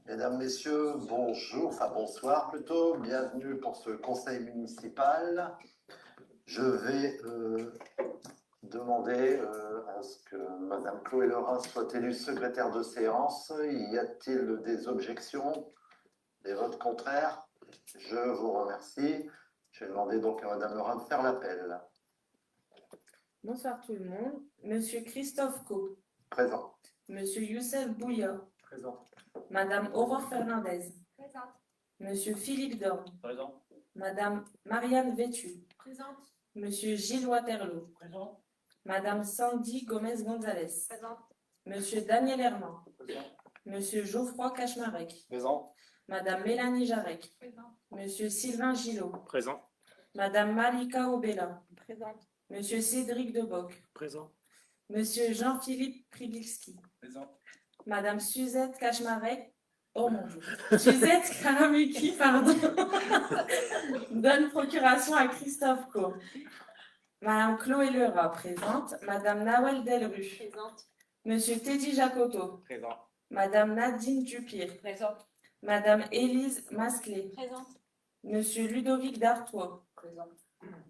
Mesdames, Messieurs, bonjour, enfin bonsoir plutôt, bienvenue pour ce conseil municipal. Je vais demander à ce que Madame Chloé Lerin soit élue secrétaire de séance. Y a-t-il des objections, des votes contraires? Je vous remercie. Je vais demander donc à Madame Lerin de faire l'appel. Bonsoir tout le monde. Monsieur Christophe Co. Présent. Monsieur Youssef Bouya. Présent. Madame Aurore Fernandez. Présente. Monsieur Philippe Dorme. Présent. Madame Marianne Vétu. Présente. Monsieur Gilles Waterloo. Présent. Madame Sandy Gomez-Gonzalez. Présente. Monsieur Daniel Herman. Présent. Monsieur Geoffroy Cachmarec. Présent. Madame Mélanie Jarec. Présente. Monsieur Sylvain Gillot. Présent. Madame Malika Obella. Présente. Monsieur Cédric Deboc. Présent. Monsieur Jean-Philippe Pribilski. Présent. Madame Suzette Cachmarec. Oh mon Dieu. Suzette Karamiki, pardon. Donne procuration à Christophe Co. Madame Chloé Lerat, présente. Madame Nawel Delru. Présente. Monsieur Teddy Jacoto. Présent. Madame Nadine Dupire. Présente. Madame Élise Masclé. Présente. Monsieur Ludovic Dartois. Présente.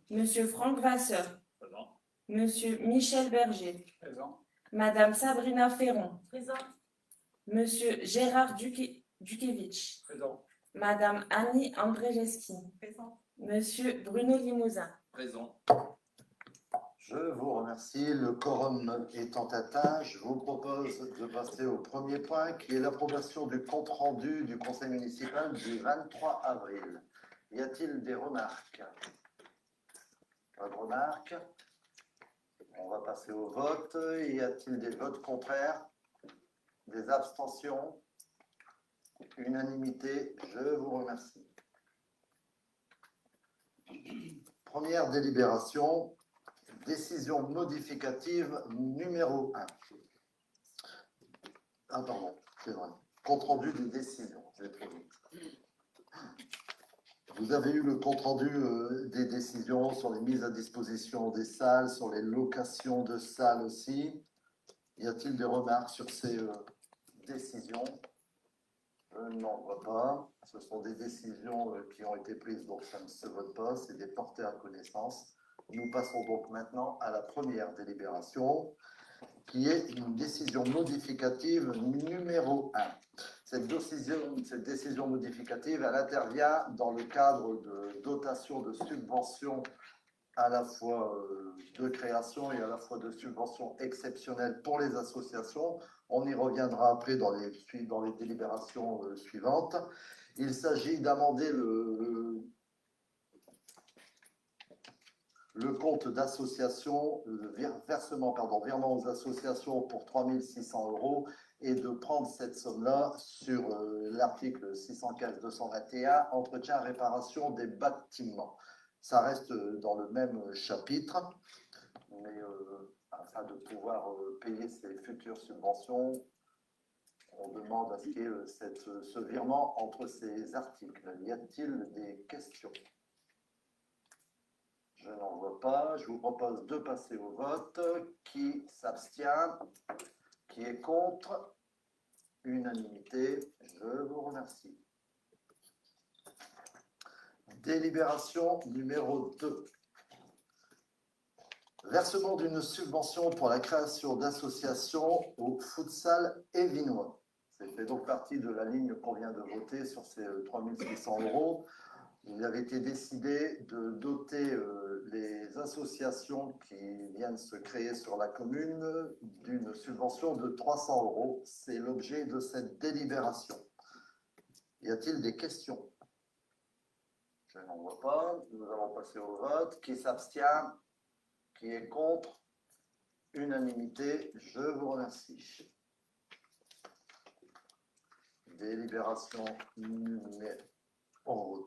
Monsieur Franck Vasseur. Présent. Monsieur Michel Berger. Présent. Madame Sabrina Ferron. Présente. Monsieur Gérard Dukevich. Présent. Madame Annie Andrzejewski. Présente. Monsieur Bruno Limousin. Présent. Je vous remercie. Le quorum étant atteint, je vous propose de passer au premier point qui est l'approbation du compte-rendu du conseil municipal du 23 avril. Y a-t-il des remarques? Pas de remarques. On va passer au vote. Y a-t-il des votes contraires? Des abstentions? Unanimité? Je vous remercie. Première délibération. Décision modificative numéro 1. Ah pardon, c'est vrai. Compte rendu des décisions. J'ai trop vite. Vous avez eu le compte rendu des décisions sur les mises à disposition des salles, sur les locations de salles aussi. Y a-t-il des remarques sur ces décisions? Je n'en vois pas. Ce sont des décisions qui ont été prises, donc ça ne se vote pas. C'est des portées à connaissance. Nous passons donc maintenant à la première délibération, qui est une décision modificative numéro 1. Cette décision modificative, elle intervient dans le cadre de dotation de subventions à la fois de création et à la fois de subventions exceptionnelles pour les associations. On y reviendra après dans les délibérations suivantes. Il s'agit d'amender le compte d'association, virement aux associations pour 3 600 € et de prendre cette somme-là sur l'article 615-221, entretien, réparation des bâtiments. Ça reste dans le même chapitre, mais afin de pouvoir payer ces futures subventions, on demande à ce qu'il y ait ce virement entre ces articles. Y a-t-il des questions? Je n'en vois pas. Je vous propose de passer au vote. Qui s'abstient? Qui est contre? Unanimité. Je vous remercie. Délibération numéro 2. Versement d'une subvention pour la création d'associations au futsal évinois. Ça fait donc partie de la ligne qu'on vient de voter sur ces 3 600 €. Il avait été décidé de doter les associations qui viennent se créer sur la commune d'une subvention de 300 €. C'est l'objet de cette délibération. Y a-t-il des questions? Je n'en vois pas. Nous allons passer au vote. Qui s'abstient? Qui est contre? Unanimité. Je vous remercie. Délibération numéro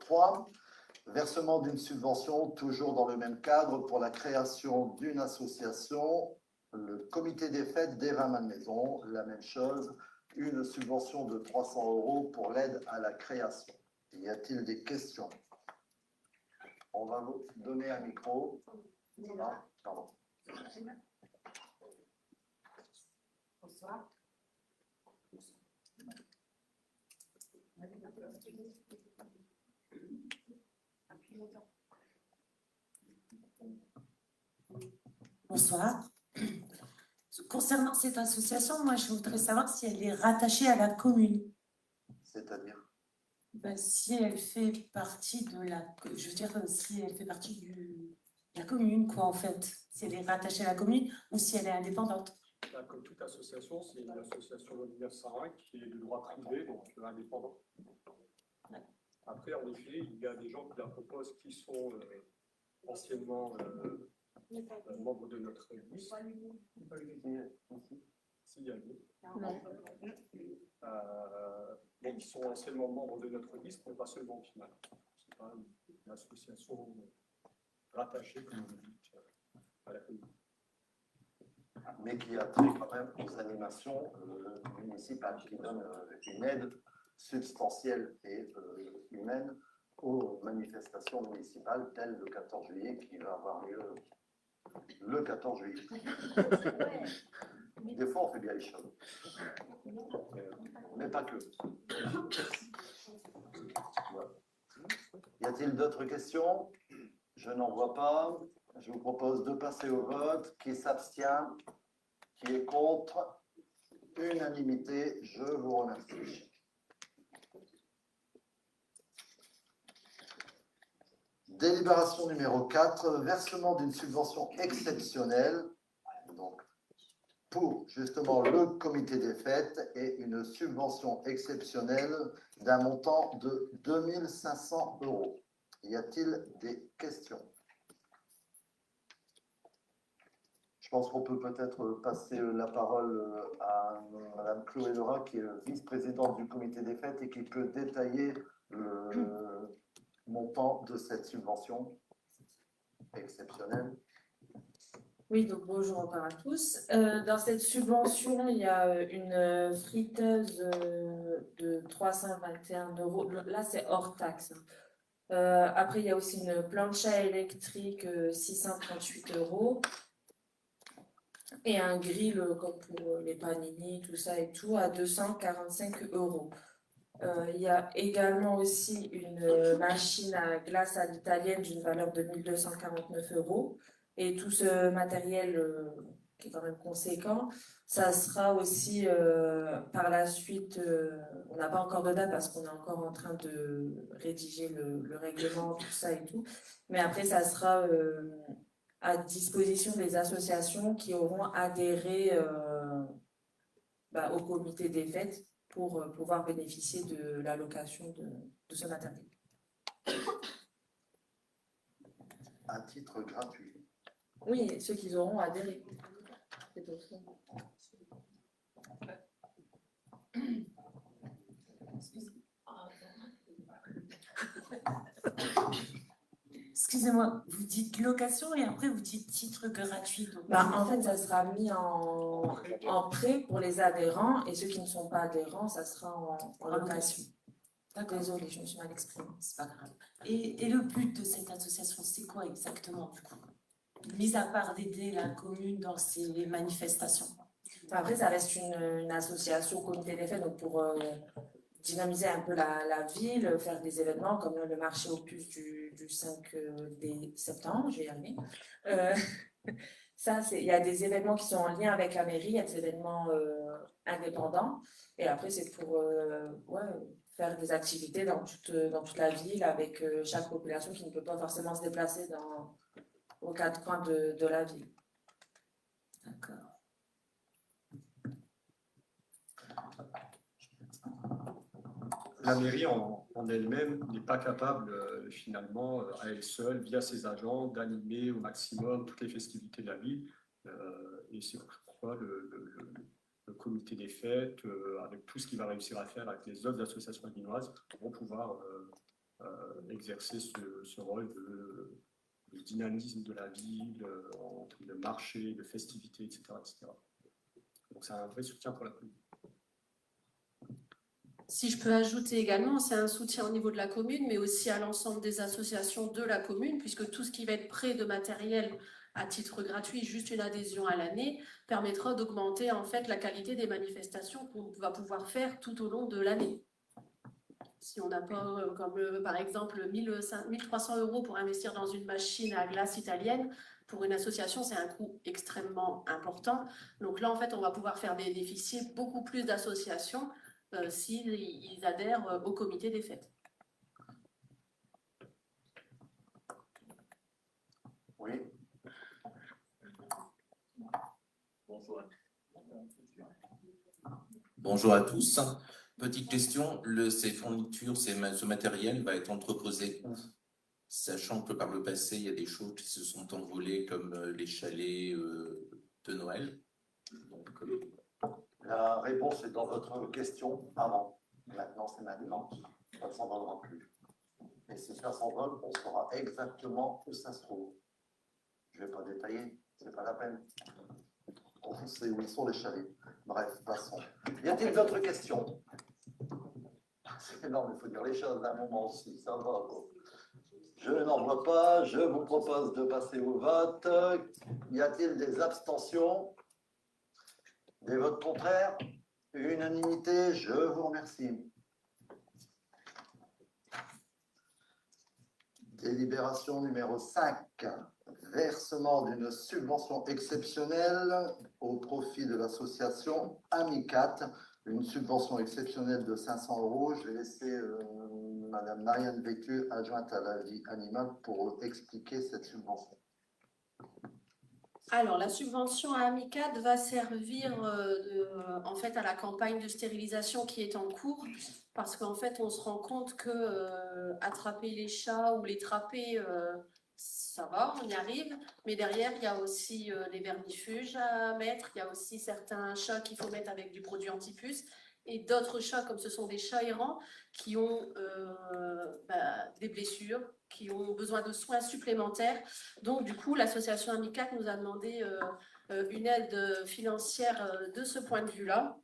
3. Versement d'une subvention, toujours dans le même cadre, pour la création d'une association, le comité des fêtes des Vins Malmaison, la même chose, une subvention de 300 € pour l'aide à la création. Y a-t-il des questions? On va vous donner un micro. Ah, pardon. Bonsoir. Bonsoir. Concernant cette association, moi, je voudrais savoir si elle est rattachée à la commune. C'est-à-dire, Ben, si elle fait partie de la... Je veux dire, si elle fait partie de la commune, quoi, en fait. Si elle est rattachée à la commune ou si elle est indépendante. Là, comme toute association, c'est une association de 1901 qui est de droit privé, donc indépendant. Après, en effet, il y a des gens qui la proposent qui sont anciennement membres de notre liste. S'il y a eu. Donc, ils sont anciennement membres de notre liste, mais pas seulement au final. C'est pas une association rattachée, comme vous dites, à la commune. mais qui a trait quand même aux animations municipales, qui donne une aide substantielle et humaine aux manifestations municipales telles le 14 juillet qui va avoir lieu le 14 juillet. Des fois, on fait bien les choses. Mais pas que. Voilà. Y a-t-il d'autres questions? Je n'en vois pas. Je vous propose de passer au vote. Qui s'abstient? Qui est contre? Unanimité. Je vous remercie. Délibération numéro 4, versement d'une subvention exceptionnelle, donc pour justement le comité des fêtes, et une subvention exceptionnelle d'un montant de 2 500 €. Y a-t-il des questions? Je pense qu'on peut peut-être passer la parole à Madame Chloé Lerat, qui est vice-présidente du comité des fêtes et qui peut détailler le montant de cette subvention exceptionnelle. Oui, donc bonjour encore à tous. Dans cette subvention, il y a une friteuse de 321 €. Là, c'est hors taxe. Après, il y a aussi une plancha électrique 638 € et un grill comme pour les panini, tout ça et tout, à 245 €. Il y a également aussi une machine à glace à l'italienne d'une valeur de 1 249 €. Et tout ce matériel qui est quand même conséquent, ça sera aussi par la suite, on n'a pas encore de date parce qu'on est encore en train de rédiger le règlement, tout ça et tout. Mais après, ça sera à disposition des associations qui auront adhéré au comité des fêtes pour pouvoir bénéficier de l'allocation de ce matériel. À titre gratuit. Oui, ceux qui auront adhéré. C'est pour ça. Excusez-moi, vous dites location et après vous dites titre gratuit. Donc En fait, ça sera mis en prêt pour les adhérents et ceux qui ne sont pas adhérents, ça sera en location. D'accord. Désolée, je me suis mal exprimée. C'est pas grave. Et le but de cette association, c'est quoi exactement du coup? Mis à part d'aider la commune dans ses manifestations. Après, ça reste une association comité des fêtes donc pour dynamiser un peu la ville, faire des événements comme le marché aux puces du 5 septembre, je vais y arriver. Il y a des événements qui sont en lien avec la mairie, il y a des événements indépendants. Et après, c'est pour faire des activités dans toute la ville avec chaque population qui ne peut pas forcément se déplacer aux quatre coins de la ville. D'accord. La mairie en elle-même n'est pas capable finalement à elle seule, via ses agents, d'animer au maximum toutes les festivités de la ville. Et c'est pourquoi le comité des fêtes, avec tout ce qu'il va réussir à faire avec les autres associations alignoises, vont pouvoir exercer ce rôle de dynamisme de la ville, en termes de marché, de festivités, etc., etc. Donc c'est un vrai soutien pour la commune. Si je peux ajouter également, c'est un soutien au niveau de la commune, mais aussi à l'ensemble des associations de la commune, puisque tout ce qui va être prêt de matériel à titre gratuit, juste une adhésion à l'année, permettra d'augmenter en fait la qualité des manifestations qu'on va pouvoir faire tout au long de l'année. Si on n'a pas, par exemple, 1300 € pour investir dans une machine à glace italienne, pour une association, c'est un coût extrêmement important. Donc là, en fait, on va pouvoir faire bénéficier beaucoup plus d'associations s'ils adhèrent au comité des fêtes. Oui. Bonjour à tous. Petite question, ces fournitures, ce matériel va être entreposé où? Sachant que par le passé, il y a des choses qui se sont envolées comme les chalets de Noël. Donc, La réponse est dans votre question avant. Maintenant, c'est maintenant. Ça ne s'envolera plus. Et si ça s'envole, on saura exactement où ça se trouve. Je ne vais pas détailler, ce n'est pas la peine. On sait où sont les chalets. Bref, passons. Y a-t-il d'autres questions? Non, mais il faut dire les choses à un moment aussi, ça va. Bon. Je n'en vois pas, je vous propose de passer au vote. Y a-t-il des abstentions? Des votes contraires? Unanimité, je vous remercie. Délibération numéro 5. Versement d'une subvention exceptionnelle au profit de l'association Amicat. Une subvention exceptionnelle de 500 €. Je vais laisser Madame Marianne Vécu, adjointe à la vie animale, pour expliquer cette subvention. Alors, la subvention à Amicat va servir en fait à la campagne de stérilisation qui est en cours, parce qu'en fait, on se rend compte que attraper les chats ou les trapper, ça va, on y arrive, mais derrière, il y a aussi les vermifuges à mettre, il y a aussi certains chats qu'il faut mettre avec du produit antipuce, et d'autres chats, comme ce sont des chats errants, qui ont des blessures, qui ont besoin de soins supplémentaires. Donc, du coup, l'association Amicat nous a demandé une aide financière de ce point de vue-là,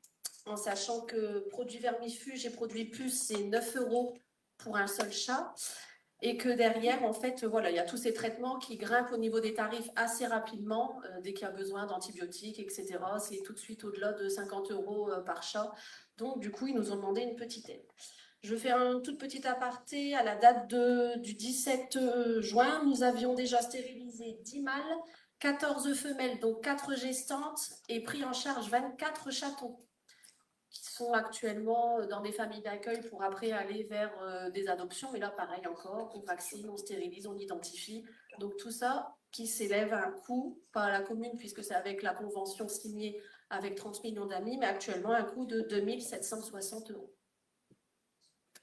en sachant que produits vermifuges et produits puces, c'est 9 € pour un seul chat, et que derrière, en fait, voilà, il y a tous ces traitements qui grimpent au niveau des tarifs assez rapidement, dès qu'il y a besoin d'antibiotiques, etc. C'est tout de suite au-delà de 50 € par chat. Donc, du coup, ils nous ont demandé une petite aide. Je fais un toute petite aparté. À la date du 17 juin, nous avions déjà stérilisé 10 mâles, 14 femelles, donc 4 gestantes, et pris en charge 24 chatons qui sont actuellement dans des familles d'accueil pour après aller vers des adoptions. Mais là, pareil encore, on vaccine, on stérilise, on identifie. Donc tout ça qui s'élève à un coût, pas à la commune puisque c'est avec la convention signée avec 30 millions d'amis, mais actuellement un coût de 2 760 €.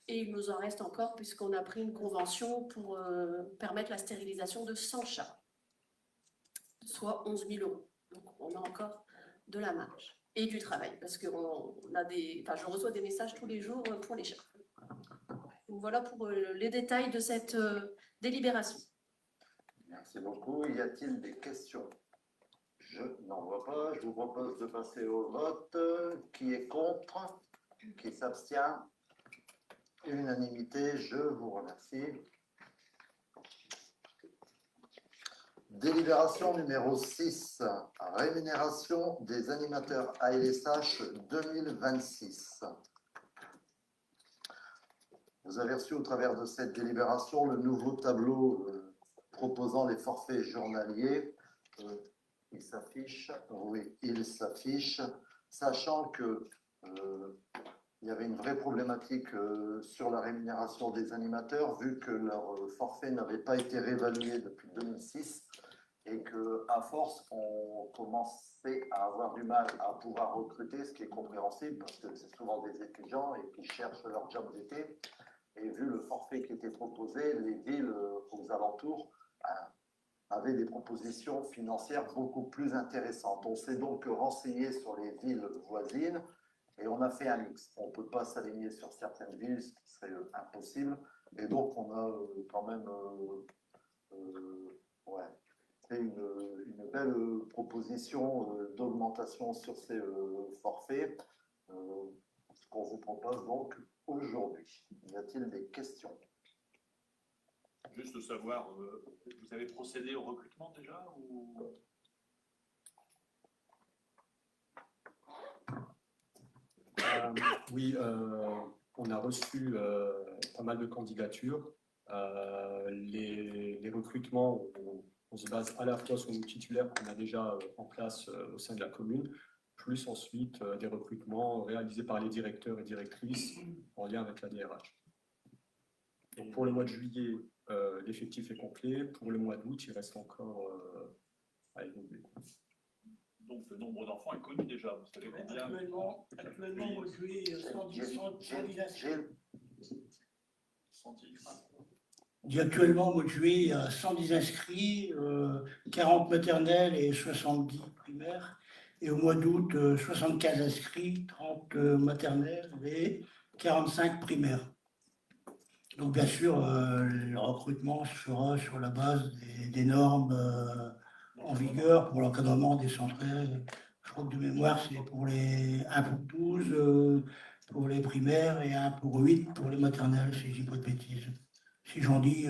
Et il nous en reste encore puisqu'on a pris une convention pour permettre la stérilisation de 100 chats, soit 11 000 €. Donc on a encore de la marge et du travail parce que je reçois des messages tous les jours pour les chats. Donc voilà pour les détails de cette délibération. Merci beaucoup. Y a-t-il des questions? Je n'en vois pas. Je vous propose de passer au vote. Qui est contre? Qui s'abstient? Unanimité, je vous remercie. Délibération numéro 6. Rémunération des animateurs ALSH 2026. Vous avez reçu au travers de cette délibération le nouveau tableau proposant les forfaits journaliers. Il s'affiche, oui, il s'affiche, sachant que il y avait une vraie problématique sur la rémunération des animateurs, vu que leur forfait n'avait pas été réévalué depuis 2006 et qu'à force, on commençait à avoir du mal à pouvoir recruter, ce qui est compréhensible parce que c'est souvent des étudiants et qui cherchent leur job d'été. Et vu le forfait qui était proposé, les villes aux alentours avaient des propositions financières beaucoup plus intéressantes. On s'est donc renseigné sur les villes voisines. Et on a fait un mix. On ne peut pas s'aligner sur certaines villes, ce qui serait impossible. Et donc, on a quand même fait une belle proposition d'augmentation sur ces forfaits, ce qu'on vous propose donc aujourd'hui. Y a-t-il des questions? Juste savoir, vous avez procédé au recrutement déjà ou... Oui, on a reçu pas mal de candidatures. Les recrutements, on se base à la fois sur nos titulaires qu'on a déjà en place au sein de la commune, plus ensuite des recrutements réalisés par les directeurs et directrices en lien avec la DRH. Donc pour le mois de juillet, l'effectif est complet. Pour le mois d'août, il reste encore à évoluer. Donc le nombre d'enfants est connu déjà. Vous savez combien? Actuellement, au mois de juillet, il y a 110 inscrits. 110. Dit actuellement, au mois de juillet, il y a 110 inscrits, 40 maternelles et 70 primaires. Et au mois d'août, 75 inscrits, 30 maternelles et 45 primaires. Donc bien sûr, le recrutement se fera sur la base des normes en vigueur pour l'encadrement des centres. Je crois que de mémoire, c'est pour les 1 pour 12 pour les primaires et 1 pour 8 pour les maternelles, si je dis pas de bêtises. Si j'en dis...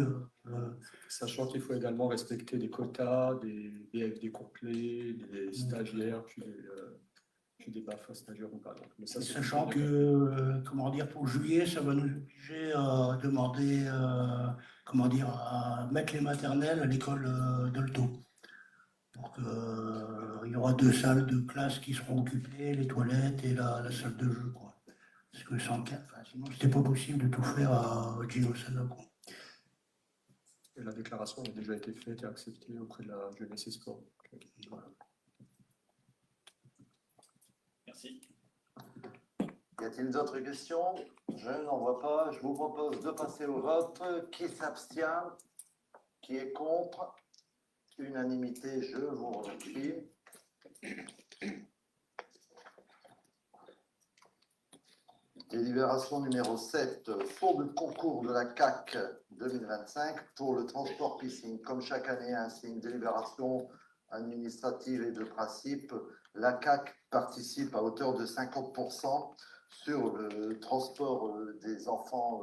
Sachant qu'il faut également respecter des quotas, des BFD complets, des stagiaires, puis des BAFA stagiaires ou pas. Donc, mais ça, c'est sachant plutôt que, comment dire, pour juillet, ça va nous obliger à demander, comment dire, à mettre les maternelles à l'école d'Olto. Donc, il y aura 2 salles de classe qui seront occupées, les toilettes et la salle de jeu, quoi. Parce que sinon, c'était pas possible de tout faire à Gino Sana, quoi. Et la déclaration a déjà été faite et acceptée auprès de la jeunesse et sport. Voilà. Merci. Y a-t-il d'autres questions? Je n'en vois pas. Je vous propose de passer au vote. Qui s'abstient? Qui est contre? Unanimité, je vous remercie. Délibération numéro 7, fonds de concours de la CAC 2025 pour le transport piscine. Comme chaque année, c'est une délibération administrative et de principe. La CAC participe à hauteur de 50% sur le transport des enfants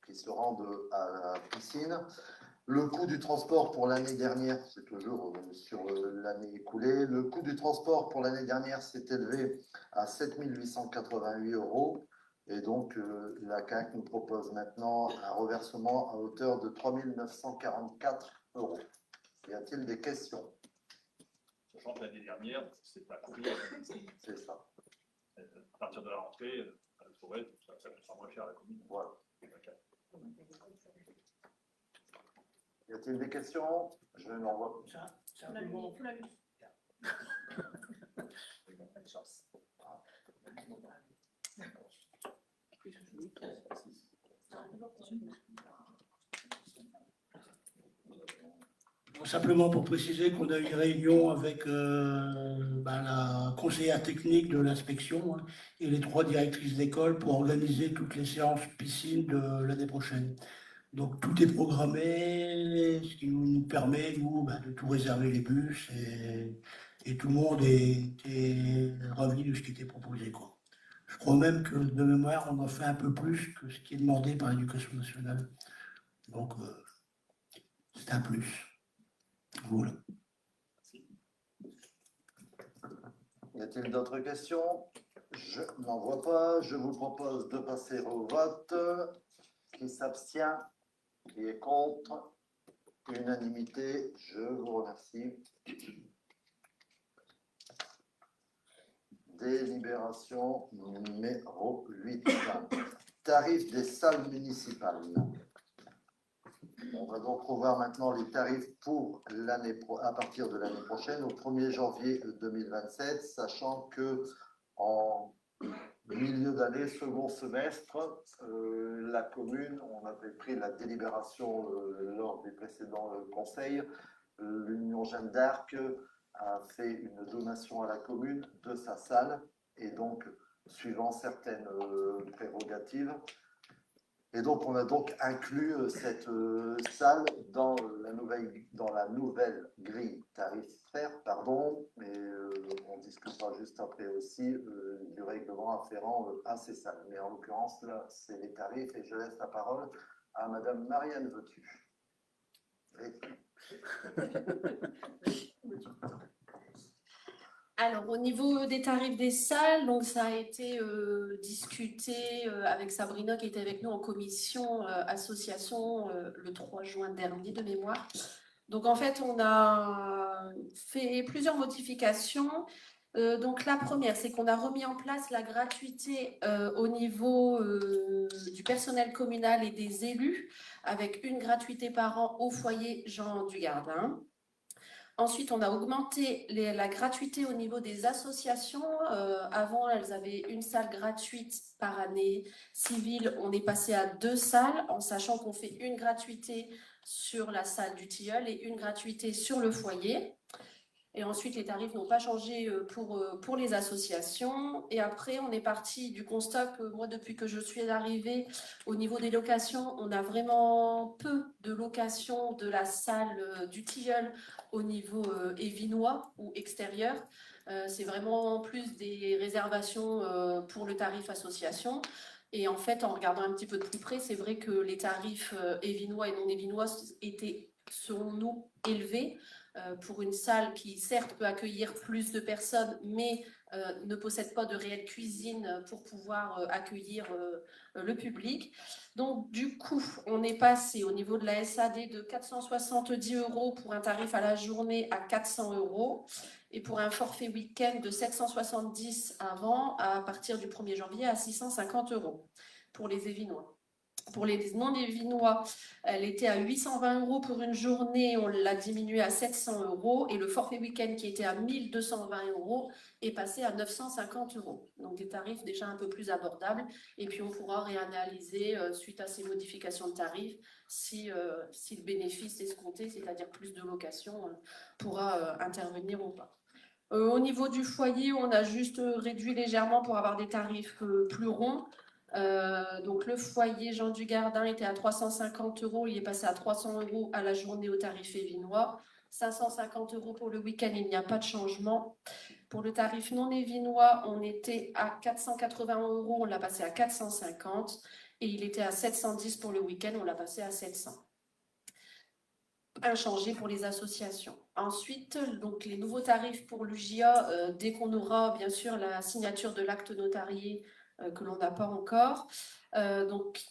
qui se rendent à la piscine. Le coût du transport pour l'année dernière, c'est toujours sur l'année écoulée, le coût du transport pour l'année dernière s'est élevé à 7 888 €. Et donc, la CAC nous propose maintenant un reversement à hauteur de 3 944 €. Y a-t-il des questions? Sachant que l'année dernière, c'est pas couru. C'est ça. À partir de la rentrée, ça coûtera moins cher à la commune. Voilà. Y a-t-il des questions? Je n'en vois pas. Simplement, simplement pour préciser qu'on a eu une réunion avec la conseillère technique de l'inspection et les 3 directrices d'école pour organiser toutes les séances piscine de l'année prochaine. Donc tout est programmé, ce qui nous permet, nous, de tout réserver les bus et tout le monde est ravi de ce qui était proposé, quoi. Je crois même que de mémoire, on en fait un peu plus que ce qui est demandé par l'Éducation nationale. Donc c'est un plus. Voilà. Y a-t-il d'autres questions? Je n'en vois pas. Je vous propose de passer au vote. Qui s'abstient? Qui est contre? Unanimité, je vous remercie. Délibération numéro 8. Tarifs des salles municipales. On va donc revoir maintenant les tarifs pour à partir de l'année prochaine, au 1er janvier 2027, sachant que en milieu d'année, second semestre, la commune, on avait pris la délibération lors des précédents conseils, l'Union Jeanne d'Arc a fait une donation à la commune de sa salle et donc suivant certaines prérogatives. Et donc on a donc inclus cette salle dans la nouvelle grille tarifaire, mais on discutera juste après aussi du règlement afférent à ces salles. Mais en l'occurrence, là, c'est les tarifs et je laisse la parole à Madame Marianne Votu. Oui. Alors, au niveau des tarifs des salles, donc ça a été discuté avec Sabrina qui était avec nous en commission association le 3 juin dernier de mémoire. Donc, en fait, on a fait plusieurs modifications. Donc, la première, c'est qu'on a remis en place la gratuité au niveau du personnel communal et des élus, avec une gratuité par an au foyer Jean Dugardin. Ensuite, on a augmenté la gratuité au niveau des associations. Avant, elles avaient une salle gratuite par année civile. On est passé à 2 salles, en sachant qu'on fait une gratuité sur la salle du tilleul et une gratuité sur le foyer. Et ensuite, les tarifs n'ont pas changé pour les associations. Et après, on est parti du constat que moi, depuis que je suis arrivée, au niveau des locations, on a vraiment peu de locations de la salle du tilleul au niveau évinois ou extérieur. C'est vraiment plus des réservations pour le tarif association. Et en fait, en regardant un petit peu de plus près, c'est vrai que les tarifs évinois et non évinois étaient, selon nous, élevés. Pour une salle qui certes peut accueillir plus de personnes, mais ne possède pas de réelle cuisine pour pouvoir accueillir le public. Donc du coup, on est passé au niveau de la SAD de 470 € pour un tarif à la journée à 400 € et pour un forfait week-end de 770 avant à partir du 1er janvier à 650 € pour les Évinois. Pour les non-évinois, elle était à 820 € pour une journée, on l'a diminué à 700 € et le forfait week-end qui était à 1220 € est passé à 950 €. Donc des tarifs déjà un peu plus abordables et puis on pourra réanalyser suite à ces modifications de tarifs si le bénéfice escompté, c'est-à-dire plus de locations, pourra intervenir ou pas. Au niveau du foyer, on a juste réduit légèrement pour avoir des tarifs plus ronds. Donc le foyer Jean Dugardin était à 350 €, il est passé à 300 € à la journée au tarif évinois, 550 € pour le week-end, il n'y a pas de changement. Pour le tarif non évinois, on était à 480 €, on l'a passé à 450 et il était à 710 pour le week-end, on l'a passé à 700. Inchangé pour les associations. Ensuite, donc les nouveaux tarifs pour l'UJA, dès qu'on aura bien sûr la signature de l'acte notarié que l'on n'a pas encore. Donc,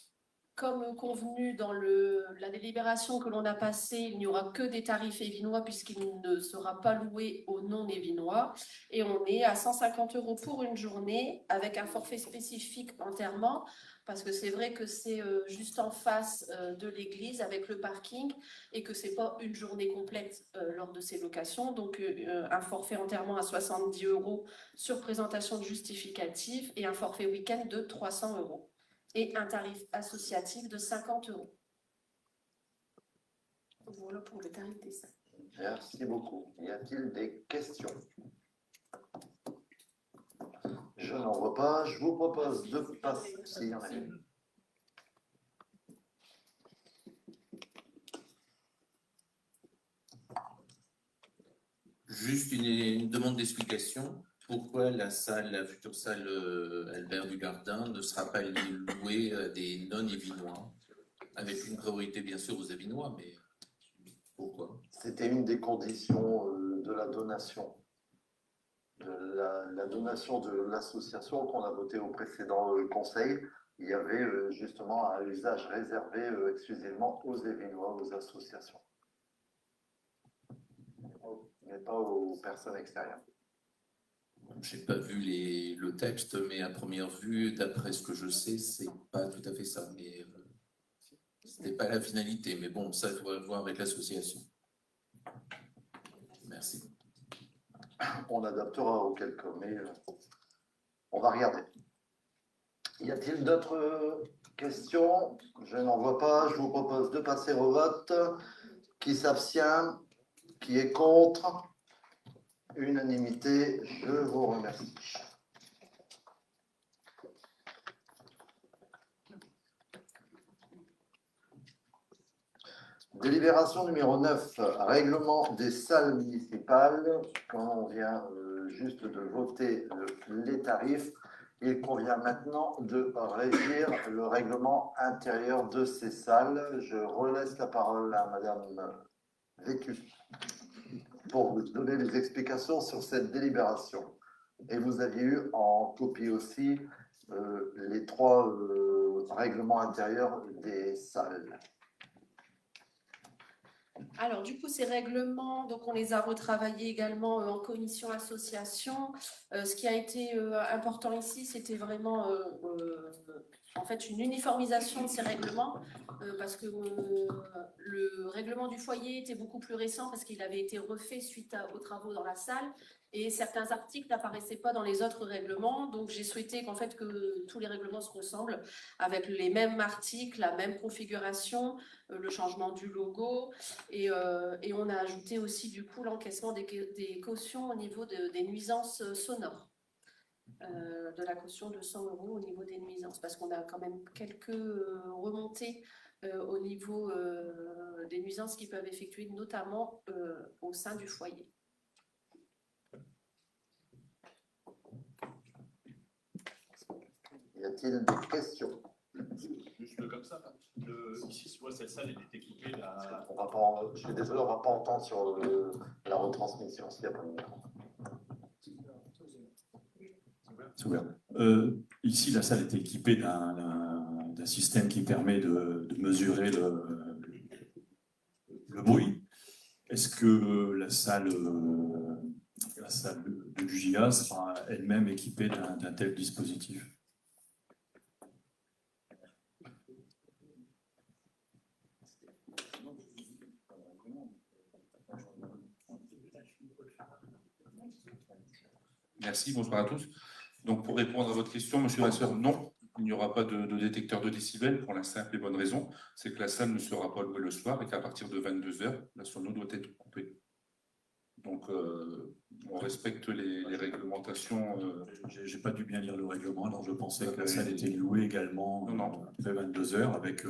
comme convenu dans la délibération que l'on a passée, il n'y aura que des tarifs évinois puisqu'il ne sera pas loué aux non-évinois. Et on est à 150 € pour une journée avec un forfait spécifique enterrement parce que c'est vrai que c'est juste en face de l'église avec le parking et que c'est pas une journée complète lors de ces locations. Donc, un forfait enterrement à 70 € sur présentation de justificatif et un forfait week-end de 300 € et un tarif associatif de 50 €. Voilà pour le tarif des salles. Merci beaucoup. Y a-t-il des questions? Je n'en vois pas. Je vous propose de passer. S'il y en a une. Juste une demande d'explication. Pourquoi la future salle Albert Dugardin ne sera pas louée à des non-évinois, avec une priorité bien sûr aux évinois, mais pourquoi? C'était une des conditions de la donation. La donation de l'association qu'on a votée au précédent conseil, il y avait justement un usage réservé exclusivement aux évinois, aux associations, mais pas aux personnes extérieures. Je n'ai pas vu le texte, mais à première vue, d'après ce que je sais, c'est pas tout à fait ça. Mais ce n'est pas la finalité. Mais bon, ça, il faudrait voir avec l'association. Merci. On adaptera auquel cas, mais on va regarder. Y a-t-il d'autres questions? Je n'en vois pas. Je vous propose de passer au vote. Qui s'abstient? Qui est contre? Unanimité. Je vous remercie. Délibération numéro 9, règlement des salles municipales. Quand on vient juste de voter les tarifs, il convient maintenant de régir le règlement intérieur de ces salles. Je relaisse la parole à Madame Vécu. pour vous donner les explications sur cette délibération. Et vous aviez eu en copie aussi les 3 règlements intérieurs des salles. Alors, du coup, ces règlements, donc on les a retravaillés également en commission association. Ce qui a été important ici, c'était vraiment en fait une uniformisation de ces règlements parce que le règlement du foyer était beaucoup plus récent parce qu'il avait été refait suite aux travaux dans la salle et certains articles n'apparaissaient pas dans les autres règlements. Donc, j'ai souhaité qu'en fait que tous les règlements se ressemblent avec les mêmes articles, la même configuration, le changement du logo. Et on a ajouté aussi du coup l'encaissement des cautions au niveau des nuisances sonores, de la caution de 100 € au niveau des nuisances, parce qu'on a quand même quelques remontées au niveau des nuisances qui peuvent effectuer, notamment au sein du foyer. Y a-t-il des questions? Juste comme ça. Ici, tu vois, cette salle, elle est équipée d'un. On va pas, je suis désolé, on ne va pas entendre sur la retransmission s'il n'y a pas de micro. C'est ouvert. Ici, la salle est équipée d'un système qui permet de mesurer le bruit. Est-ce que la salle de l'UJA sera elle-même équipée d'un tel dispositif? Merci, bonsoir à tous. Donc, pour répondre à votre question, monsieur Vasseur, non, il n'y aura pas de détecteur de décibels pour la simple et bonne raison, c'est que la salle ne sera pas louée le soir et qu'à partir de 22 h, la sono doit être coupée. Donc, on respecte les réglementations. J'ai pas dû bien lire le règlement, alors je pensais que la salle était louée également après 22 h avec.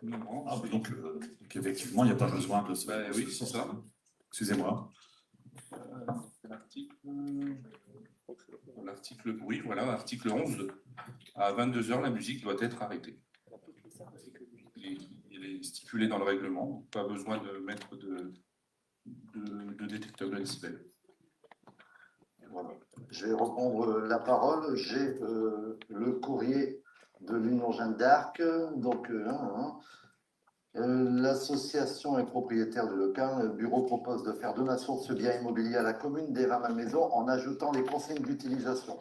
Donc, effectivement, il n'y a pas besoin de ça. Oui, c'est ça. Excusez-moi. L'article, oui, voilà, article 11. À 22 h, la musique doit être arrêtée. Il est stipulé dans le règlement, pas besoin de mettre de détecteur de décibels. Voilà. Je vais reprendre la parole. J'ai le courrier de l'Union Jeanne d'Arc. Donc, l'association est propriétaire du local. Le bureau propose de faire donation de ce bien immobilier à la commune d'Eva Malmaison en ajoutant les consignes d'utilisation.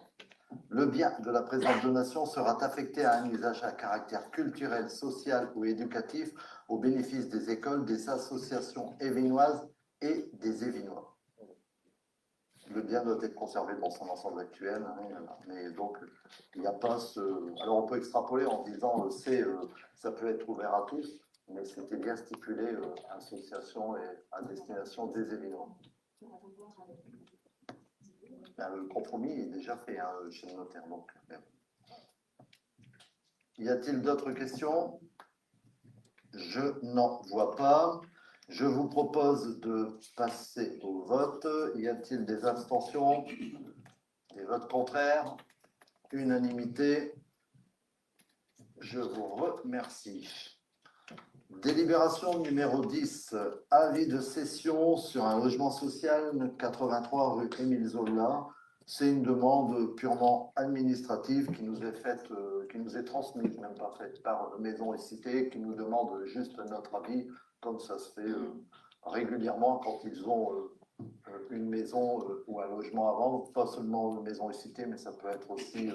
Le bien de la présente donation sera affecté à un usage à caractère culturel, social ou éducatif au bénéfice des écoles, des associations évinoises et des évinois. Le bien doit être conservé dans son ensemble actuel, mais donc il n'y a pas ce... Alors on peut extrapoler en disant ça peut être ouvert à tous, mais c'était bien stipulé association et à destination des évinois. Ben, le compromis est déjà fait chez le notaire. Donc, y a-t-il d'autres questions? Je n'en vois pas. Je vous propose de passer au vote. Y a-t-il des abstentions? Des votes contraires? Unanimité? Je vous remercie. Délibération numéro 10, avis de cession sur un logement social 83 rue Émile Zola. C'est une demande purement administrative qui nous est faite, qui nous est transmise, même pas faite par Maison et Cité, qui nous demande juste notre avis, comme ça se fait régulièrement quand ils ont une maison ou un logement à vendre, pas seulement Maison et Cité, mais ça peut être aussi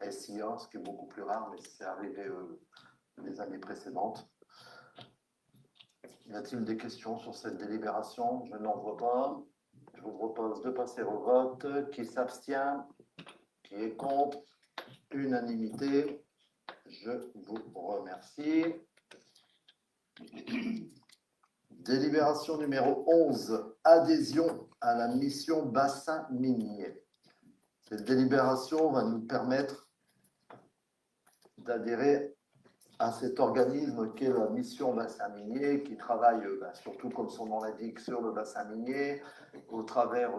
SIA, ce qui est beaucoup plus rare, mais c'est arrivé les années précédentes. Y a-t-il des questions sur cette délibération? Je n'en vois pas. Je vous propose de passer au vote. Qui s'abstient? Qui est contre? Unanimité. Je vous remercie. Délibération numéro 11. Adhésion à la mission bassin minier. Cette délibération va nous permettre d'adhérer à cet organisme qu'est la mission bassin minier, qui travaille surtout, comme son nom l'indique, sur le bassin minier, au travers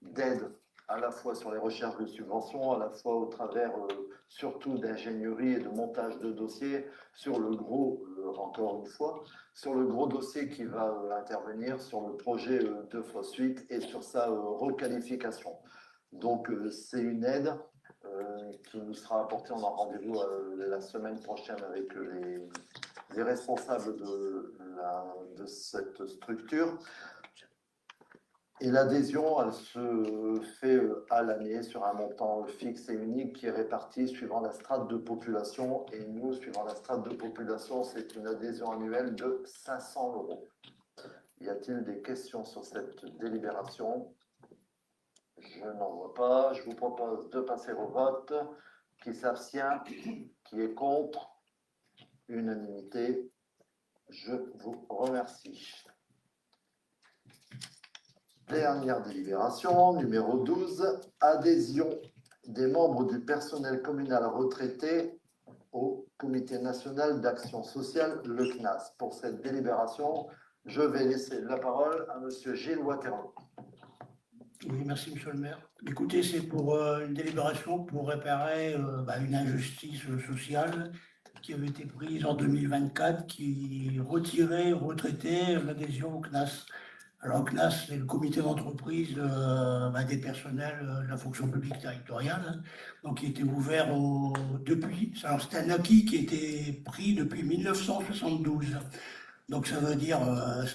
d'aides à la fois sur les recherches de subventions, à la fois au travers surtout d'ingénierie et de montage de dossiers sur le gros, encore une fois, sur le gros dossier qui va intervenir sur le projet de Fosse 8 et sur sa requalification. Donc, c'est une aide qui nous sera apportée. On a rendez-vous la semaine prochaine avec les responsables de cette structure. Et l'adhésion, elle se fait à l'année sur un montant fixe et unique qui est réparti suivant la strate de population. Et nous, suivant la strate de population, c'est une adhésion annuelle de 500 €. Y a-t-il des questions sur cette délibération? Je n'en vois pas. Je vous propose de passer au vote. Qui s'abstient? Qui est contre? Unanimité. Je vous remercie. Dernière délibération, numéro 12, adhésion des membres du personnel communal retraité au Comité national d'action sociale, le CNAS. Pour cette délibération, je vais laisser la parole à Monsieur Gilles Waterloo. Oui, merci, monsieur le maire. Écoutez, c'est pour une délibération pour réparer une injustice sociale qui avait été prise en 2024, qui retirait aux retraités l'adhésion au CNAS. Alors, le CNAS, c'est le comité d'entreprise des personnels de la fonction publique territoriale, donc qui était ouvert depuis. Alors, c'était un acquis qui était pris depuis 1972. Donc, ça veut dire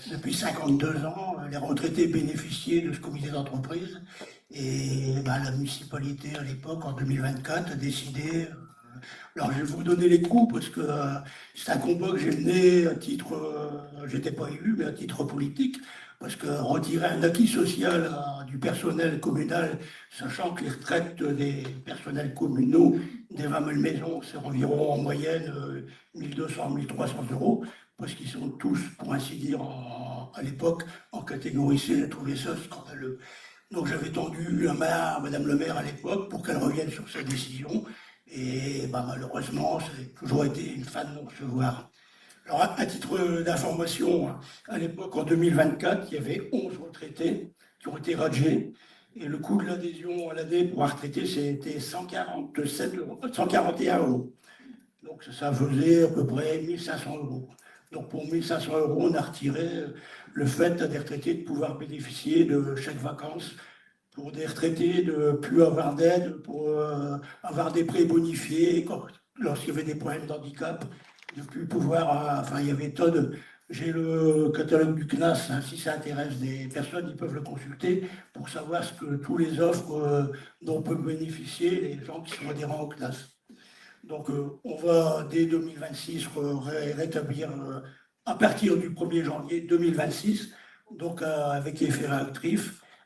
depuis 52 ans, les retraités bénéficiaient de ce comité d'entreprise. Et la municipalité, à l'époque, en 2024, a décidé. Alors, je vais vous donner les coûts parce que c'est un combat que j'ai mené à titre. J'étais pas élu, mais à titre politique. Parce que retirer un acquis social du personnel communal, sachant que les retraites des personnels communaux des 20 000 maisons, c'est environ en moyenne 1 200, 1 300 €, parce qu'ils sont tous, pour ainsi dire, à l'époque, en catégorie C, j'ai trouvé ça scandaleux. Donc j'avais tendu la main à Madame le maire à l'époque pour qu'elle revienne sur sa décision, et malheureusement, ça a toujours été une fin de non-recevoir. Alors, à titre d'information, à l'époque, en 2024, il y avait 11 retraités qui ont été radiés. Et le coût de l'adhésion à l'année pour un retraité, c'était 141 €. Donc, ça faisait à peu près 1 500 €. Donc, pour 1 500 €, on a retiré le fait à des retraités de pouvoir bénéficier de chèques vacances, pour des retraités de ne plus avoir d'aide, pour avoir des prêts bonifiés lorsqu'il y avait des problèmes d'handicap. De plus pouvoir, il y avait j'ai le catalogue du CNAS, si ça intéresse des personnes, ils peuvent le consulter pour savoir ce que tous les offres dont peuvent bénéficier les gens qui sont adhérents au CNAS. Donc on va dès 2026 rétablir à partir du 1er janvier 2026, donc avec effet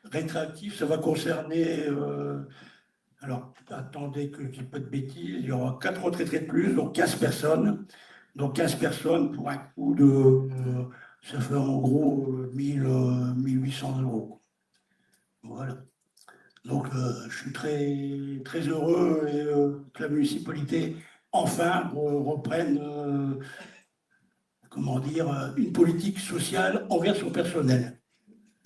rétroactif, ça va concerner alors attendez que je ne dise pas de bêtises, il y aura 4 retraités de plus, donc 15 personnes. Donc 15 personnes pour un coût de, ça fait en gros 1800 €. Voilà. Donc je suis très, très heureux que la municipalité enfin reprenne une politique sociale envers son personnel.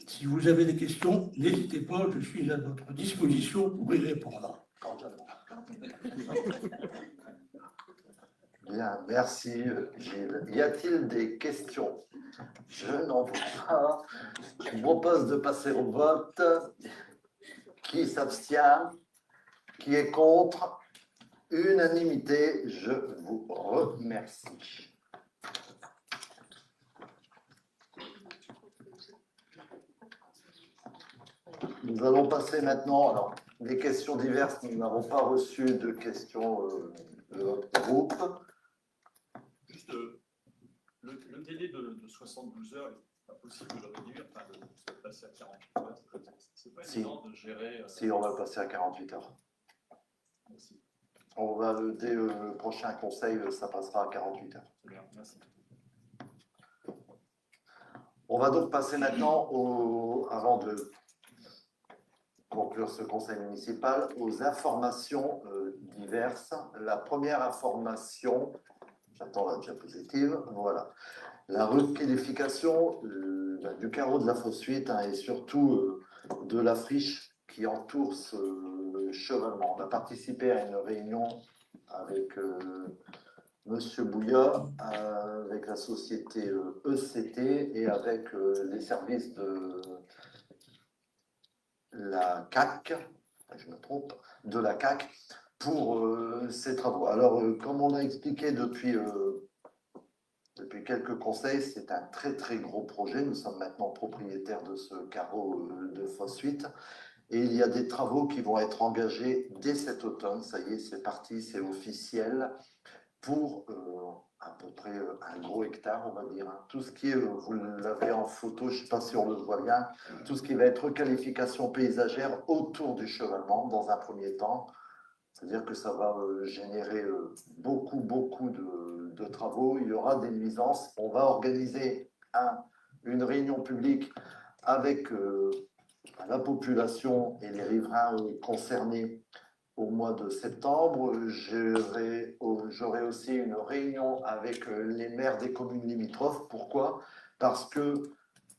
Si vous avez des questions, n'hésitez pas, je suis à votre disposition pour y répondre. Bien, merci Gilles. Y a-t-il des questions? Je n'en vois pas. Je vous propose de passer au vote. Qui s'abstient? Qui est contre? Unanimité, je vous remercie. Nous allons passer maintenant, alors, des questions diverses. Nous n'avons pas reçu de questions de notre groupe. Juste, le délai de 72 heures n'est pas possible de le réduire, de passer à 48 heures. C'est pas Si. évident de gérer. Si, on va passer à 48 heures. Merci. Dès le prochain conseil, ça passera à 48 heures. C'est bien, merci. On va donc passer maintenant, avant de conclure ce conseil municipal, aux informations diverses. La première information, j'attends la diapositive, voilà. La requalification du carreau de la Fosse 8 et surtout de la friche qui entoure ce chevalement. On a participé à une réunion avec Monsieur Bouillat, avec la société ECT et avec les services de la CAC, je me trompe, de la CAC pour ces travaux. Alors, comme on l'a expliqué depuis quelques conseils, c'est un très très gros projet. Nous sommes maintenant propriétaires de ce carreau de fosse 8 et il y a des travaux qui vont être engagés dès cet automne. Ça y est, c'est parti, c'est officiel pour à peu près un gros hectare, on va dire. Tout ce qui est, vous l'avez en photo, je ne sais pas si on le voit bien, tout ce qui va être requalification paysagère autour du chevalement dans un premier temps. C'est-à-dire que ça va générer beaucoup de travaux. Il y aura des nuisances. On va organiser une réunion publique avec la population et les riverains concernés au mois de septembre. J'aurai aussi une réunion avec les maires des communes limitrophes. Pourquoi? Parce que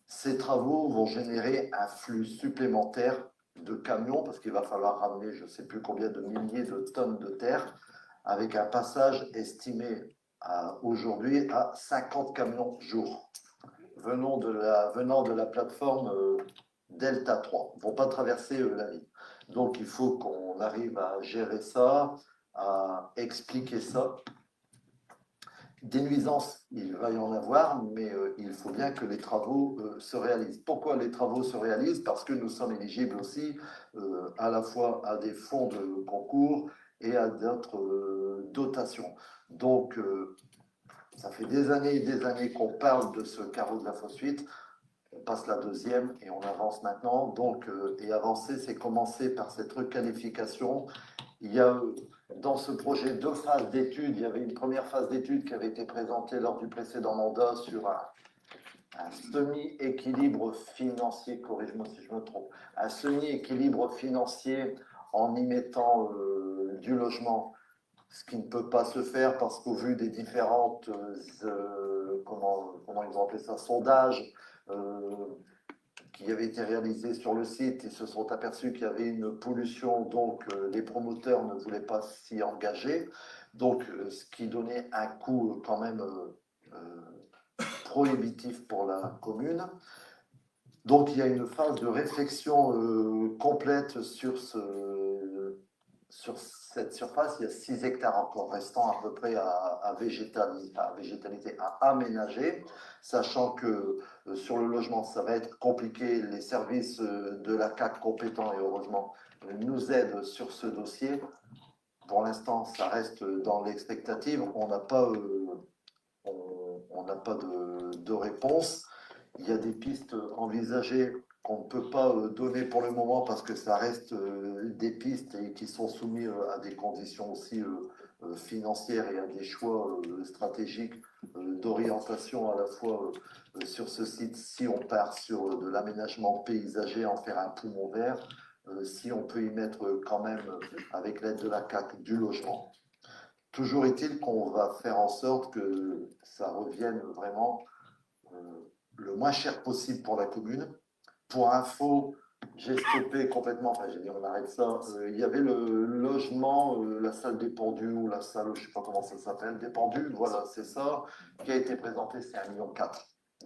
ces travaux vont générer un flux supplémentaire de camions, parce qu'il va falloir ramener je ne sais plus combien de milliers de tonnes de terre, avec un passage estimé aujourd'hui à 50 camions jour, venant de la plateforme Delta 3. Ils ne vont pas traverser la ville. Donc il faut qu'on arrive à gérer ça, à expliquer ça. Des nuisances, il va y en avoir, mais il faut bien que les travaux se réalisent. Pourquoi les travaux se réalisent? Parce que nous sommes éligibles aussi à la fois à des fonds de concours et à d'autres dotations. Donc, ça fait des années et des années qu'on parle de ce carreau de la fosse 8. On passe la deuxième et on avance maintenant. Donc, et avancer, c'est commencer par cette requalification. Il y a dans ce projet 2 phases d'études. Il y avait une première phase d'études qui avait été présentée lors du précédent mandat sur un semi-équilibre financier, corrige-moi si je me trompe, un semi-équilibre financier en y mettant du logement, ce qui ne peut pas se faire parce qu'au vu des différentes, comment ils ont appelé ça, sondages, qui avaient été réalisés sur le site, ils se sont aperçus qu'il y avait une pollution, donc les promoteurs ne voulaient pas s'y engager, donc ce qui donnait un coût quand même prohibitif pour la commune. Donc il y a une phase de réflexion complète sur cette surface. Il y a 6 hectares encore restants à peu près à végétaliser, à aménager, sachant que sur le logement, ça va être compliqué. Les services de la CAC compétents, et heureusement, nous aident sur ce dossier. Pour l'instant, ça reste dans l'expectative. On n'a pas de réponse. Il y a des pistes envisagées qu'on ne peut pas donner pour le moment parce que ça reste des pistes et qui sont soumises à des conditions aussi financières et à des choix stratégiques d'orientation à la fois sur ce site. Si on part sur de l'aménagement paysager, en faire un poumon vert, si on peut y mettre quand même, avec l'aide de la CAC, du logement. Toujours est-il qu'on va faire en sorte que ça revienne vraiment le moins cher possible pour la commune. Pour info, j'ai stoppé complètement, enfin j'ai dit on arrête ça, il y avait le logement, la salle des pendus ou la salle, je ne sais pas comment ça s'appelle, des pendus, voilà, c'est ça, qui a été présenté, c'est 1,4 million.